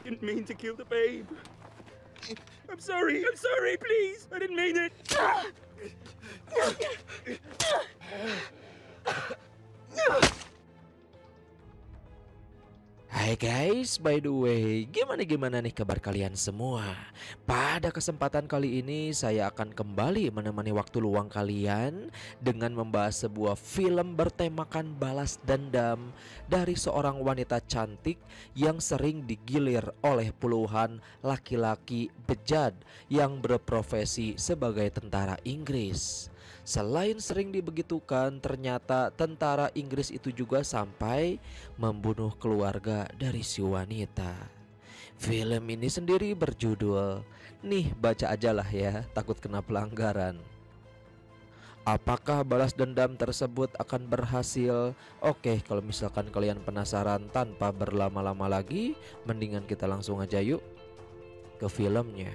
Didn't mean to kill the babe. I'm sorry, please. I didn't mean it. Hai guys, by the way, gimana nih kabar kalian semua? Pada kesempatan kali ini saya akan kembali menemani waktu luang kalian dengan membahas sebuah film bertemakan balas dendam dari seorang wanita cantik yang sering digilir oleh puluhan laki-laki bejat yang berprofesi sebagai tentara Inggris. Selain sering dibegitukan, ternyata tentara Inggris itu juga sampai membunuh keluarga dari si wanita. Film ini sendiri berjudul, nih baca aja lah ya, takut kena pelanggaran. Apakah balas dendam tersebut akan berhasil? Oke, kalau misalkan kalian penasaran tanpa berlama-lama lagi, mendingan kita langsung aja yuk ke filmnya.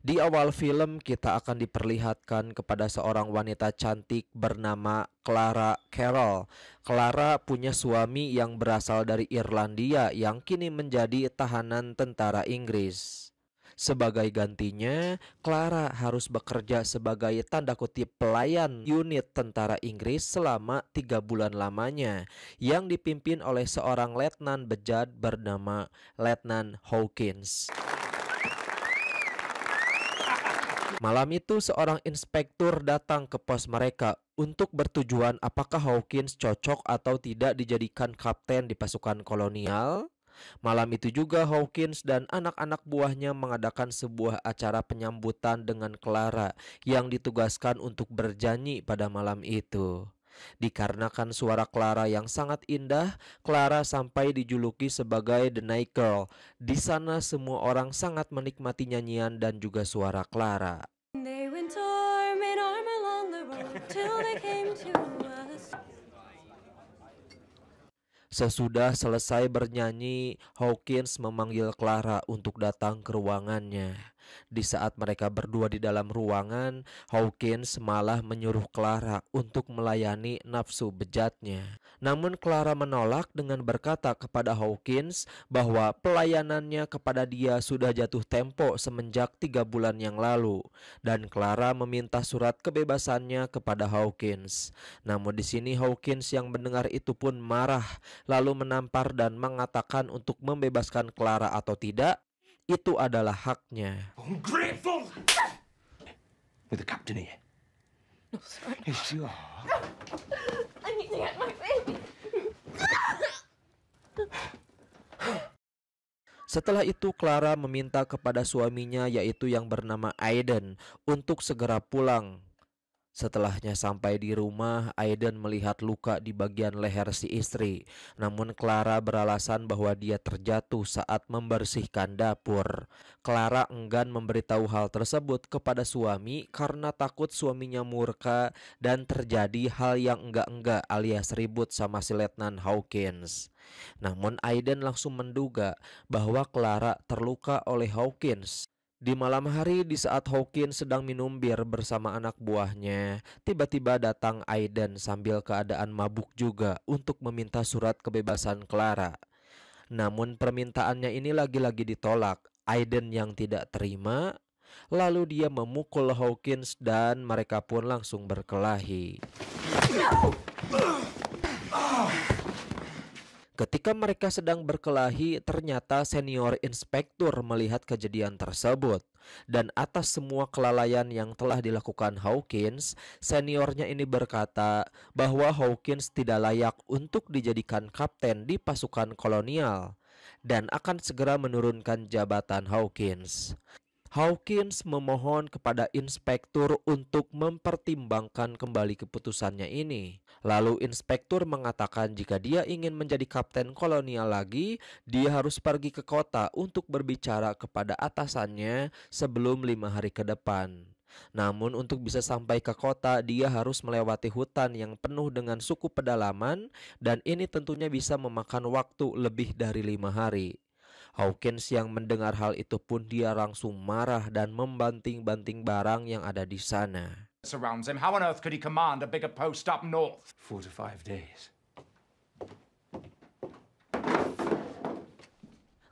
Di awal film kita akan diperlihatkan kepada seorang wanita cantik bernama Clara Carroll. Clara punya suami yang berasal dari Irlandia yang kini menjadi tahanan tentara Inggris. Sebagai gantinya, Clara harus bekerja sebagai tanda kutip pelayan unit tentara Inggris selama 3 bulan lamanya yang dipimpin oleh seorang letnan bejat bernama Letnan Hawkins. Malam itu seorang inspektur datang ke pos mereka untuk bertujuan apakah Hawkins cocok atau tidak dijadikan kapten di pasukan kolonial. Malam itu juga Hawkins dan anak-anak buahnya mengadakan sebuah acara penyambutan dengan Clara yang ditugaskan untuk bernyanyi pada malam itu. Dikarenakan suara Clara yang sangat indah, Clara sampai dijuluki sebagai The Night Girl. Di sana semua orang sangat menikmati nyanyian dan juga suara Clara. They went arm in arm along the road till they came to us. Sesudah selesai bernyanyi, Hawkins memanggil Clara untuk datang ke ruangannya. Di saat mereka berdua di dalam ruangan, Hawkins malah menyuruh Clara untuk melayani nafsu bejatnya. Namun Clara menolak dengan berkata kepada Hawkins bahwa pelayanannya kepada dia sudah jatuh tempo semenjak 3 bulan yang lalu. Dan Clara meminta surat kebebasannya kepada Hawkins. Namun di sini Hawkins yang mendengar itu pun marah, lalu menampar dan mengatakan untuk membebaskan Clara atau tidak, itu adalah haknya. Ungrateful! With the captain here. No, sorry. Yes, you are. I need to get my baby. Setelah itu Clara meminta kepada suaminya yaitu yang bernama Aiden untuk segera pulang. Setelahnya sampai di rumah, Aiden melihat luka di bagian leher si istri. Namun Clara beralasan bahwa dia terjatuh saat membersihkan dapur. Clara enggan memberitahu hal tersebut kepada suami karena takut suaminya murka dan terjadi hal yang enggak-enggak alias ribut sama si Letnan Hawkins. Namun Aiden langsung menduga bahwa Clara terluka oleh Hawkins. Di malam hari di saat Hawkins sedang minum bir bersama anak buahnya, tiba-tiba datang Aiden sambil keadaan mabuk juga untuk meminta surat kebebasan Clara. Namun permintaannya ini lagi-lagi ditolak. Aiden yang tidak terima, lalu dia memukul Hawkins dan mereka pun langsung berkelahi. Ketika mereka sedang berkelahi, ternyata senior inspektur melihat kejadian tersebut. Dan atas semua kelalaian yang telah dilakukan Hawkins, seniornya ini berkata bahwa Hawkins tidak layak untuk dijadikan kapten di pasukan kolonial dan akan segera menurunkan jabatan Hawkins. Hawkins memohon kepada inspektur untuk mempertimbangkan kembali keputusannya ini. Lalu inspektur mengatakan jika dia ingin menjadi kapten kolonial lagi, dia harus pergi ke kota untuk berbicara kepada atasannya sebelum 5 hari ke depan. Namun untuk bisa sampai ke kota, dia harus melewati hutan yang penuh dengan suku pedalaman dan ini tentunya bisa memakan waktu lebih dari 5 hari. Hawkins yang mendengar hal itu pun dia langsung marah dan membanting-banting barang yang ada di sana. Surrounds him. How on earth could he command a bigger post up north? 4 to 5 days.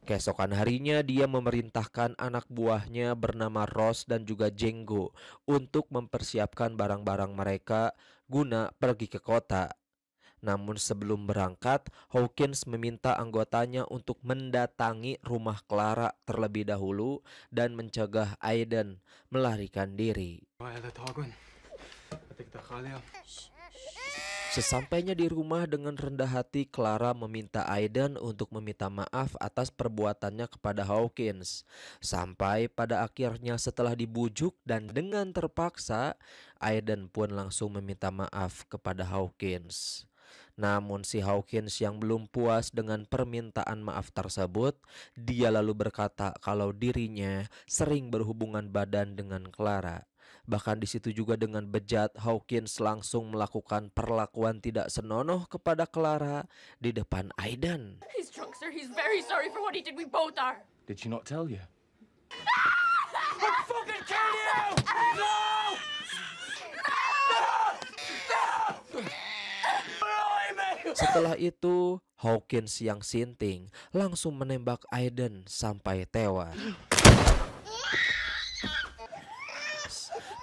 Keesokan harinya dia memerintahkan anak buahnya bernama Ross dan juga Jenggo untuk mempersiapkan barang-barang mereka guna pergi ke kota. Namun sebelum berangkat, Hawkins meminta anggotanya untuk mendatangi rumah Clara terlebih dahulu dan mencegah Aiden melarikan diri. Sesampainya di rumah dengan rendah hati, Clara meminta Aiden untuk meminta maaf atas perbuatannya kepada Hawkins. Sampai pada akhirnya setelah dibujuk dan dengan terpaksa, Aiden pun langsung meminta maaf kepada Hawkins. Namun si Hawkins yang belum puas dengan permintaan maaf tersebut, dia lalu berkata kalau dirinya sering berhubungan badan dengan Clara. Bahkan di situ juga dengan bejat Hawkins langsung melakukan perlakuan tidak senonoh kepada Clara di depan Aiden. He's drunk, sir. He's very sorry for what he did. We both are. Did she not tell you? Setelah itu, Hawkins yang sinting langsung menembak Aiden sampai tewas.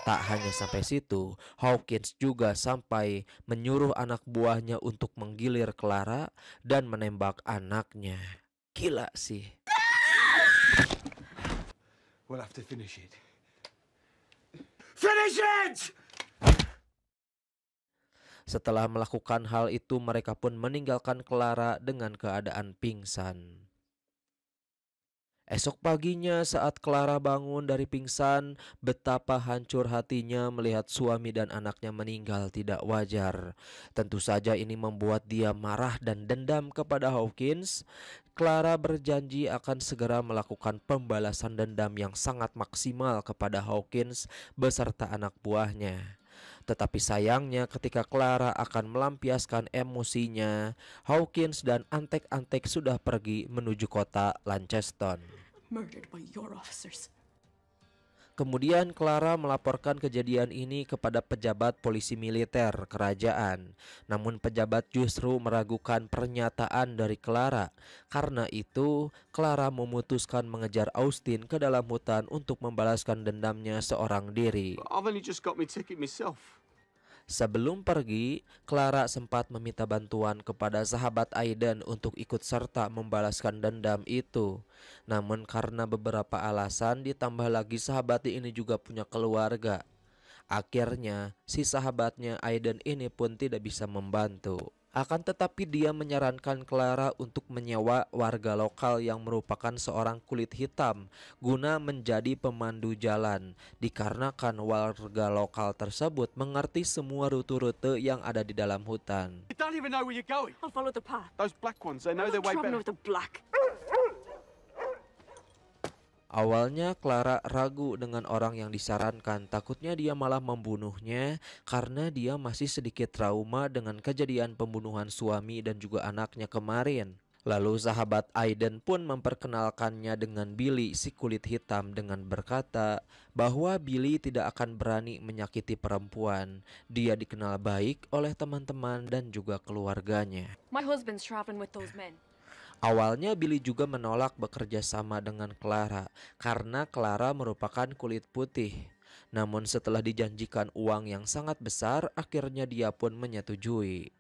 Tak hanya sampai situ, Hawkins juga sampai menyuruh anak buahnya untuk menggilir Clara dan menembak anaknya. Gila sih. We'll have to finish it. Finish it! Setelah melakukan hal itu, mereka pun meninggalkan Clara dengan keadaan pingsan. Esok paginya saat Clara bangun dari pingsan, betapa hancur hatinya melihat suami dan anaknya meninggal tidak wajar. Tentu saja ini membuat dia marah dan dendam kepada Hawkins. Clara berjanji akan segera melakukan pembalasan dendam yang sangat maksimal kepada Hawkins beserta anak buahnya. Tetapi sayangnya ketika Clara akan melampiaskan emosinya, Hawkins dan antek-antek sudah pergi menuju kota Lancaster. Murdered by your officers. Kemudian Clara melaporkan kejadian ini kepada pejabat polisi militer kerajaan. Namun pejabat justru meragukan pernyataan dari Clara. Karena itu, Clara memutuskan mengejar Austin ke dalam hutan untuk membalaskan dendamnya seorang diri. I've only just got my ticket myself. Sebelum pergi, Clara sempat meminta bantuan kepada sahabat Aiden untuk ikut serta membalaskan dendam itu. Namun karena beberapa alasan, ditambah lagi sahabat ini juga punya keluarga. Akhirnya, si sahabatnya Aiden ini pun tidak bisa membantu. Akan tetapi dia menyarankan Clara untuk menyewa warga lokal yang merupakan seorang kulit hitam guna menjadi pemandu jalan, dikarenakan warga lokal tersebut mengerti semua rute-rute yang ada di dalam hutan. You don't even know where you're going. I'll follow the path. Those black ones, they know their way Trouble better. with the black. Awalnya Clara ragu dengan orang yang disarankan, takutnya dia malah membunuhnya karena dia masih sedikit trauma dengan kejadian pembunuhan suami dan juga anaknya kemarin. Lalu sahabat Aiden pun memperkenalkannya dengan Billy si kulit hitam dengan berkata bahwa Billy tidak akan berani menyakiti perempuan. Dia dikenal baik oleh teman-teman dan juga keluarganya. My husband's traveling with those men. Awalnya Billy juga menolak bekerja sama dengan Clara karena Clara merupakan kulit putih. Namun setelah dijanjikan uang yang sangat besar, akhirnya dia pun menyetujui.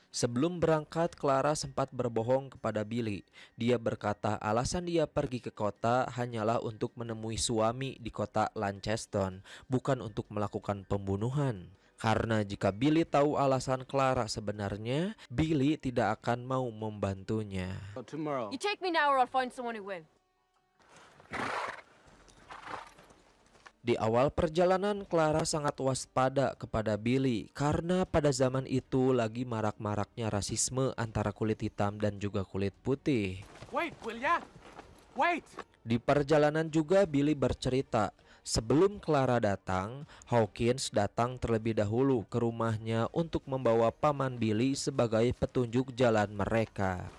Sebelum berangkat, Clara sempat berbohong kepada Billy. Dia berkata alasan dia pergi ke kota hanyalah untuk menemui suami di kota Lancaster, bukan untuk melakukan pembunuhan. Karena jika Billy tahu alasan Clara sebenarnya, Billy tidak akan mau membantunya. Tomorrow. You take me now or I'll find someone who will. Di awal perjalanan, Clara sangat waspada kepada Billy karena pada zaman itu lagi marak-maraknya rasisme antara kulit hitam dan juga kulit putih. Wait, will ya? Wait! Di perjalanan juga Billy bercerita, sebelum Clara datang, Hawkins datang terlebih dahulu ke rumahnya untuk membawa paman Billy sebagai petunjuk jalan mereka.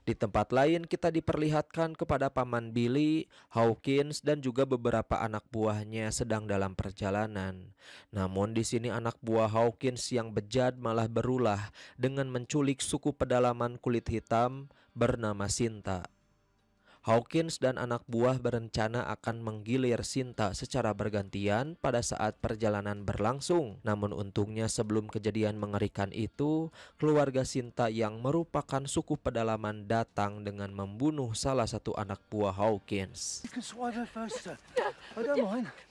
Di tempat lain kita diperlihatkan kepada paman Billy, Hawkins dan juga beberapa anak buahnya sedang dalam perjalanan. Namun di sini anak buah Hawkins yang bejat malah berulah dengan menculik suku pedalaman kulit hitam, bernama Sinta. Hawkins dan anak buah berencana akan menggilir Sinta secara bergantian pada saat perjalanan berlangsung. Namun untungnya sebelum kejadian mengerikan itu, keluarga Sinta yang merupakan suku pedalaman datang dengan membunuh salah satu anak buah Hawkins.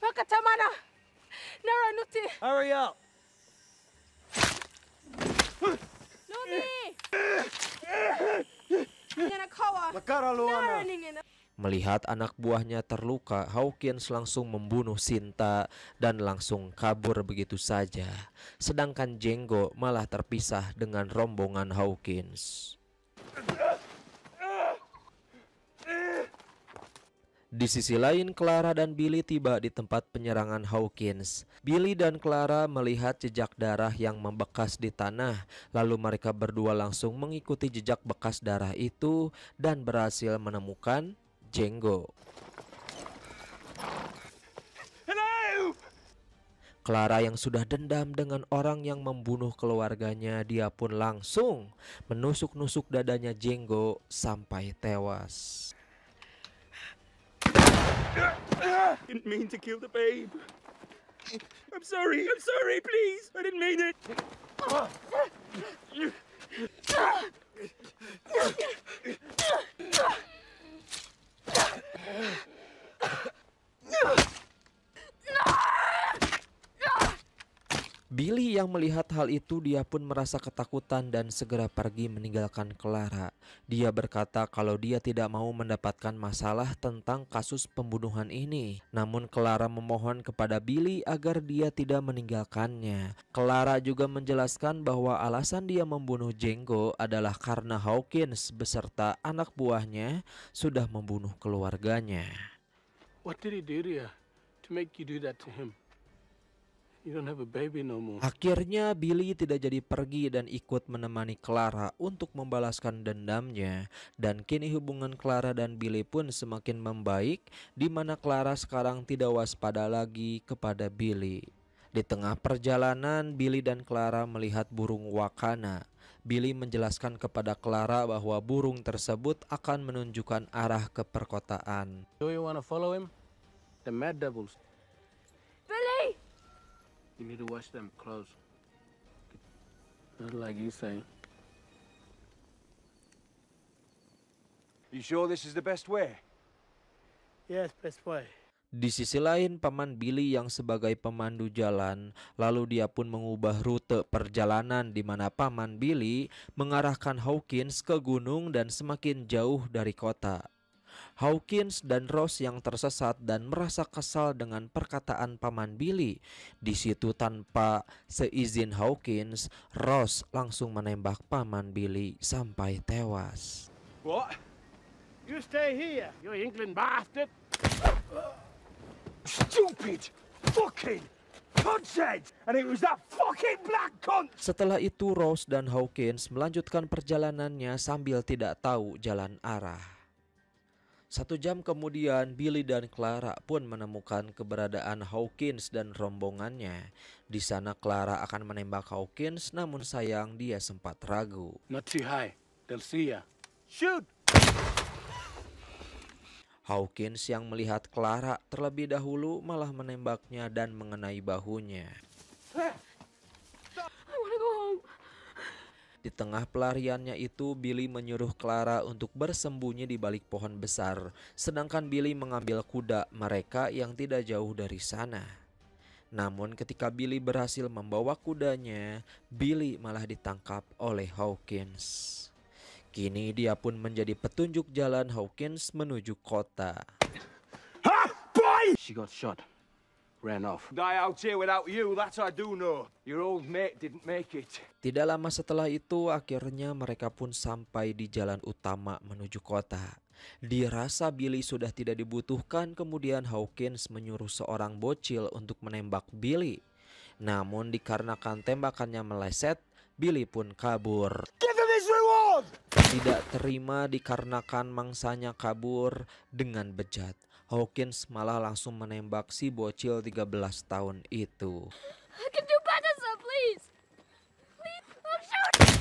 Wakatamana. Nara nuti. Hurry up! Nuni. Nyanakawa. Nara ningin. Melihat anak buahnya terluka, Hawkins langsung membunuh Sinta dan langsung kabur begitu saja. Sedangkan Django malah terpisah dengan rombongan Hawkins. Di sisi lain, Clara dan Billy tiba di tempat penyerangan Hawkins. Billy dan Clara melihat jejak darah yang membekas di tanah, lalu mereka berdua langsung mengikuti jejak bekas darah itu dan berhasil menemukan Django. Hello! Clara yang sudah dendam dengan orang yang membunuh keluarganya, dia pun langsung menusuk-nusuk dadanya Django sampai tewas. Didn't mean to kill the babe. I'm sorry, please. I didn't mean it. Billy yang melihat hal itu, dia pun merasa ketakutan dan segera pergi meninggalkan Clara. Dia berkata kalau dia tidak mau mendapatkan masalah tentang kasus pembunuhan ini. Namun Clara memohon kepada Billy agar dia tidak meninggalkannya. Clara juga menjelaskan bahwa alasan dia membunuh Django adalah karena Hawkins beserta anak buahnya sudah membunuh keluarganya. What did he do to you to make you do that to him? You don't have a baby no more. Akhirnya Billy tidak jadi pergi dan ikut menemani Clara untuk membalaskan dendamnya. Dan kini hubungan Clara dan Billy pun semakin membaik, di mana Clara sekarang tidak waspada lagi kepada Billy. Di tengah perjalanan, Billy dan Clara melihat burung wakana. Billy menjelaskan kepada Clara bahwa burung tersebut akan menunjukkan arah ke perkotaan. Do you want to follow him? The Mad Devils. Billy. You need to watch them close. Not like you say. You sure this is the best way? Yes, best way. Di sisi lain, paman Billy yang sebagai pemandu jalan, lalu dia pun mengubah rute perjalanan di mana paman Billy mengarahkan Hawkins ke gunung dan semakin jauh dari kota. Hawkins dan Ross yang tersesat dan merasa kesal dengan perkataan paman Billy. Di situ tanpa seizin Hawkins, Ross langsung menembak paman Billy sampai tewas. What? You stay here, you England bastard. Stupid! Fucking cunthead! And it was that fucking black cunt! Setelah itu Ross dan Hawkins melanjutkan perjalanannya sambil tidak tahu jalan arah. 1 jam kemudian, Billy dan Clara pun menemukan keberadaan Hawkins dan rombongannya. Di sana Clara akan menembak Hawkins, namun sayang dia sempat ragu. Not too high. They'll see ya. Shoot! Hawkins yang melihat Clara terlebih dahulu malah menembaknya dan mengenai bahunya. I wanna go home. Di tengah pelariannya itu, Billy menyuruh Clara untuk bersembunyi di balik pohon besar, sedangkan Billy mengambil kuda mereka yang tidak jauh dari sana. Namun ketika Billy berhasil membawa kudanya, Billy malah ditangkap oleh Hawkins. Kini dia pun menjadi petunjuk jalan Hawkins menuju kota. Ha! Boy! She got shot. Ran off. Die out here without you, that I do know. Your old mate didn't make it. Tidak lama setelah itu, akhirnya mereka pun sampai di jalan utama menuju kota. Dirasa Billy sudah tidak dibutuhkan, kemudian Hawkins menyuruh seorang bocil untuk menembak Billy. Namun dikarenakan tembakannya meleset, Billy pun kabur. Give him his reward! Tidak terima dikarenakan mangsanya kabur dengan bejat, Hawkins malah langsung menembak si bocil 13 tahun itu. I can do better, sir, please. Please, I'm shooting.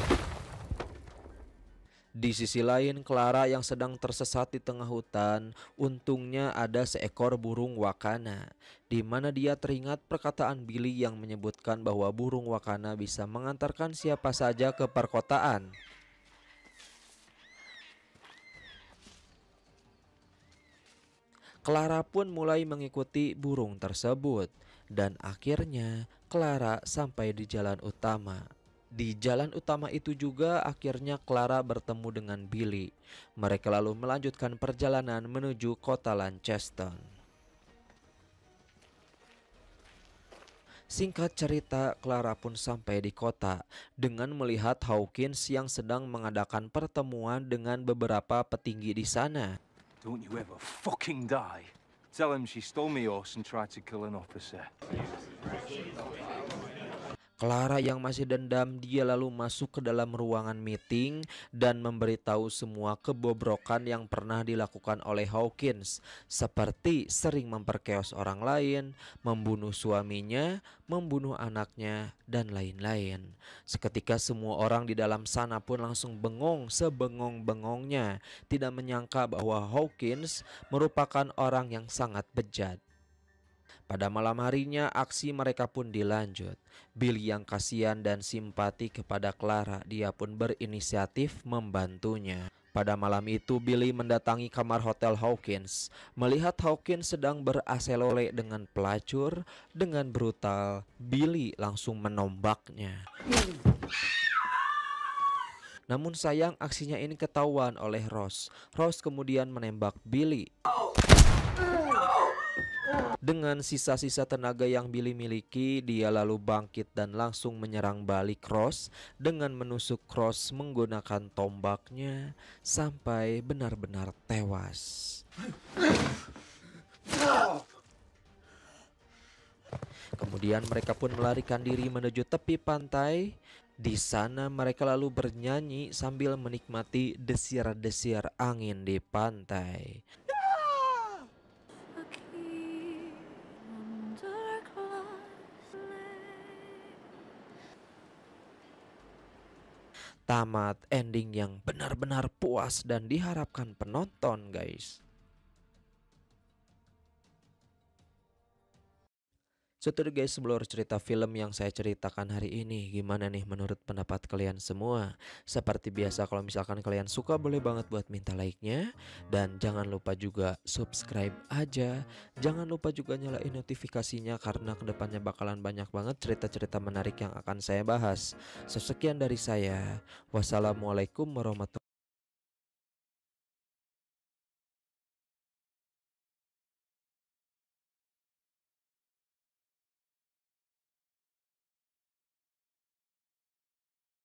Di sisi lain, Clara yang sedang tersesat di tengah hutan, untungnya ada seekor burung wakana, di mana dia teringat perkataan Billy yang menyebutkan bahwa burung wakana bisa mengantarkan siapa saja ke perkotaan. Clara pun mulai mengikuti burung tersebut, dan akhirnya Clara sampai di jalan utama. Di jalan utama itu juga akhirnya Clara bertemu dengan Billy. Mereka lalu melanjutkan perjalanan menuju kota Lancaster. Singkat cerita, Clara pun sampai di kota dengan melihat Hawkins yang sedang mengadakan pertemuan dengan beberapa petinggi di sana. Don't you ever fucking die. Tell him she stole my horse and tried to kill an officer. Clara yang masih dendam, dia lalu masuk ke dalam ruangan meeting dan memberitahu semua kebobrokan yang pernah dilakukan oleh Hawkins, seperti sering memperkeos orang lain, membunuh suaminya, membunuh anaknya, dan lain-lain. Seketika semua orang di dalam sana pun langsung bengong sebengong-bengongnya, tidak menyangka bahwa Hawkins merupakan orang yang sangat bejat. Pada malam harinya aksi mereka pun dilanjut. Billy yang kasihan dan simpati kepada Clara, dia pun berinisiatif membantunya. Pada malam itu Billy mendatangi kamar hotel Hawkins. Melihat Hawkins sedang beraselole dengan pelacur, dengan brutal Billy langsung menombaknya. Namun sayang aksinya ini ketahuan oleh Ross. Ross kemudian menembak Billy. Dengan sisa-sisa tenaga yang Billy miliki, dia lalu bangkit dan langsung menyerang balik Ross dengan menusuk Ross menggunakan tombaknya sampai benar-benar tewas. Kemudian mereka pun melarikan diri menuju tepi pantai. Di sana mereka lalu bernyanyi sambil menikmati desir-desir angin di pantai. Tamat ending yang benar-benar puas dan diharapkan penonton, guys. So itu guys seluruh cerita film yang saya ceritakan hari ini. Gimana nih menurut pendapat kalian semua? Seperti biasa kalau misalkan kalian suka boleh banget buat minta like-nya. Dan jangan lupa juga subscribe aja. Jangan lupa juga nyalain notifikasinya karena kedepannya bakalan banyak banget cerita-cerita menarik yang akan saya bahas. Sekian dari saya. Wassalamualaikum warahmatullahi wabarakatuh.